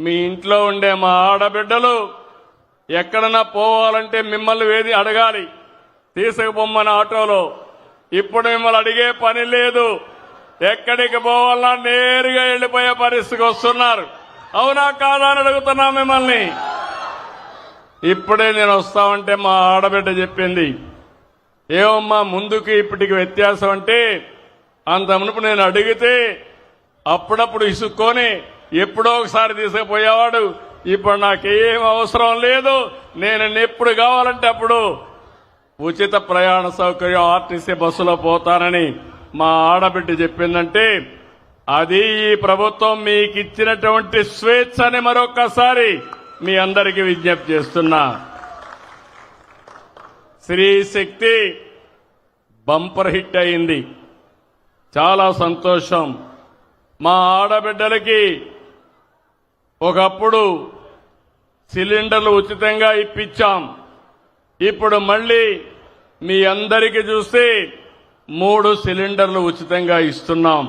మీ ఇంట్లో ఉండే మా ఆడబిడ్డలు ఎక్కడన్నా పోవాలంటే మిమ్మల్ని వేది అడగాలి, తీసుకుపోమ్మని ఆటోలో. ఇప్పుడు మిమ్మల్ని అడిగే పని లేదు. ఎక్కడికి పోవాలన్నా నేరుగా వెళ్లిపోయే పరిస్థితికి వస్తున్నారు. అవునా కాదా అని అడుగుతున్నా మిమ్మల్ని. ఇప్పుడే నేను వస్తామంటే మా ఆడబిడ్డ చెప్పింది, ఏమమ్మా ముందుకి ఇప్పటికి వ్యత్యాసం అంటే, అంత మునుపు నేను అడిగితే అప్పుడప్పుడు ఇసుక్కొని ఎప్పుడో ఒకసారి తీసుకుపోయేవాడు. ఇప్పుడు నాకేం అవసరం లేదు. నేను ఎప్పుడు కావాలంటే అప్పుడు ఉచిత ప్రయాణ సౌకర్యం ఆర్టీసీ బస్సులో పోతానని మా ఆడబిడ్డ చెప్పిందంటే, అది ఈ ప్రభుత్వం మీకు ఇచ్చినటువంటి స్వేచ్ఛ అని మరొక్కసారి మీ అందరికీ విజ్ఞప్తి చేస్తున్నా. స్త్రీ శక్తి బంపర్ హిట్ అయింది, చాలా సంతోషం. మా ఆడబిడ్డలకి ఒకప్పుడు సిలిండర్లు ఉచితంగా ఇప్పించాం. ఇప్పుడు మళ్లీ మీ అందరికీ చూస్తే 3 సిలిండర్లు ఉచితంగా ఇస్తున్నాం.